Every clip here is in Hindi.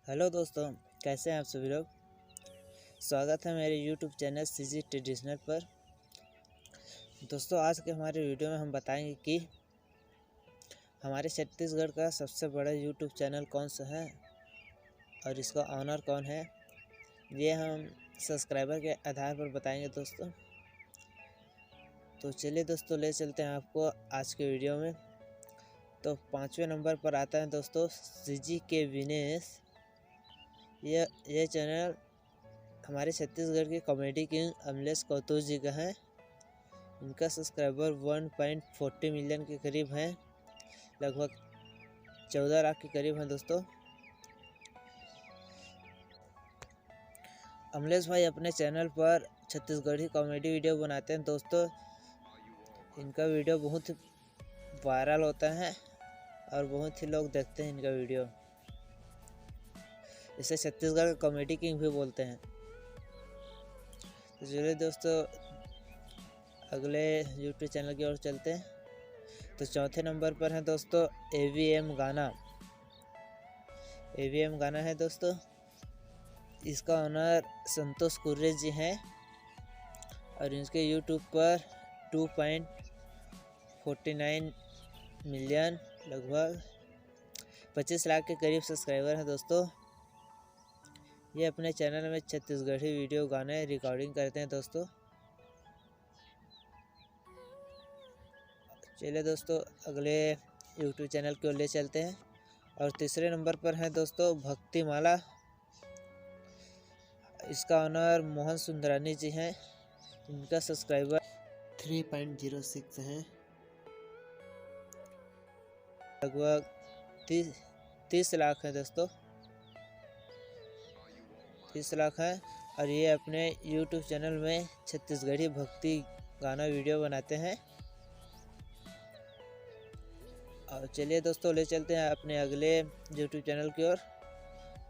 हेलो दोस्तों, कैसे हैं आप सभी लोग। स्वागत है मेरे YouTube चैनल सीजी ट्रेडिशनल पर। दोस्तों, आज के हमारे वीडियो में हम बताएंगे कि हमारे छत्तीसगढ़ का सबसे बड़ा YouTube चैनल कौन सा है और इसका ऑनर कौन है। ये हम सब्सक्राइबर के आधार पर बताएंगे दोस्तों। तो चलिए दोस्तों, ले चलते हैं आपको आज के वीडियो में। तो 5वें नंबर पर आता है दोस्तों सीजी के विनेश। ये चैनल हमारे छत्तीसगढ़ के कॉमेडी किंग अमलेश कौतुक जी का है। इनका सब्सक्राइबर 1.40 मिलियन के करीब हैं, लगभग 14 लाख के करीब हैं दोस्तों। अमलेश भाई अपने चैनल पर छत्तीसगढ़ी कॉमेडी वीडियो बनाते हैं दोस्तों। इनका वीडियो बहुत वायरल होता है और बहुत ही लोग देखते हैं इनका वीडियो। इसे छत्तीसगढ़ का कॉमेडी किंग भी बोलते हैं। तो चलिए दोस्तों, अगले यूट्यूब चैनल की ओर चलते हैं। तो चौथे नंबर पर है दोस्तों AVM गाना। AVM गाना है दोस्तों। इसका ओनर संतोष कुर्रे जी हैं और इनके यूट्यूब पर 2.49 मिलियन, लगभग 25 लाख के करीब सब्सक्राइबर हैं दोस्तों। ये अपने चैनल में छत्तीसगढ़ी वीडियो गाने रिकॉर्डिंग करते हैं दोस्तों। चलिए दोस्तों, अगले यूट्यूब चैनल की ओर ले चलते हैं। और तीसरे नंबर पर है दोस्तों भक्तिमाला। इसका ऑनर मोहन सुंदरानी जी हैं। इनका सब्सक्राइबर 3.06 है, लगभग 30 लाख है दोस्तों। 30 लाख है और ये अपने YouTube चैनल में छत्तीसगढ़ी भक्ति गाना वीडियो बनाते हैं। और चलिए दोस्तों, ले चलते हैं अपने अगले YouTube चैनल की ओर।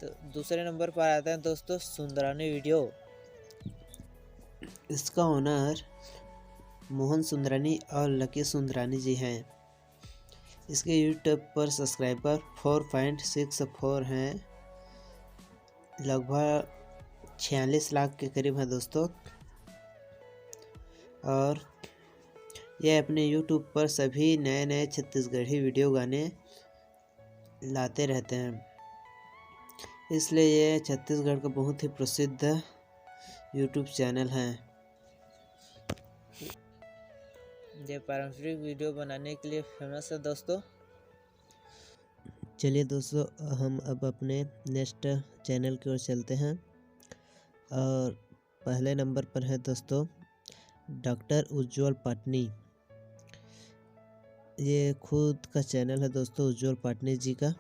तो दूसरे नंबर पर आता है दोस्तों सुंदरानी वीडियो। इसका ओनर मोहन सुंदरानी और लकी सुंदरानी जी हैं। इसके YouTube पर सब्सक्राइबर 4.64 हैं, लगभग 46 लाख के करीब है दोस्तों। और यह अपने YouTube पर सभी नए नए छत्तीसगढ़ी वीडियो गाने लाते रहते हैं, इसलिए ये छत्तीसगढ़ का बहुत ही प्रसिद्ध YouTube चैनल है। ये पारंपरिक वीडियो बनाने के लिए फेमस है दोस्तों। चलिए दोस्तों, हम अब अपने नेक्स्ट चैनल की ओर चलते हैं। और पहले नंबर पर है दोस्तों डॉक्टर उज्जवल पाटनी। ये खुद का चैनल है दोस्तों उज्जवल पाटनी जी का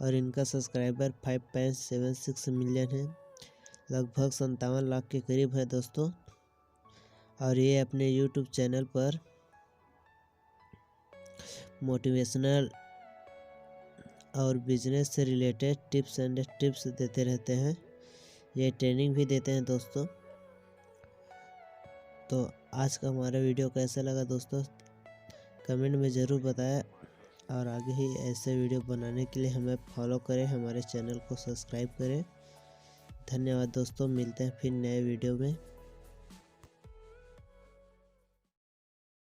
और इनका सब्सक्राइबर 5.76 मिलियन है, लगभग 57 लाख के करीब है दोस्तों। और ये अपने YouTube चैनल पर मोटिवेशनल और बिजनेस से रिलेटेड टिप्स एंड टिप्स देते रहते हैं। ये ट्रेनिंग भी देते हैं दोस्तों। तो आज का हमारा वीडियो कैसा लगा दोस्तों, कमेंट में ज़रूर बताएं। और आगे ही ऐसे वीडियो बनाने के लिए हमें फॉलो करें, हमारे चैनल को सब्सक्राइब करें। धन्यवाद दोस्तों, मिलते हैं फिर नए वीडियो में।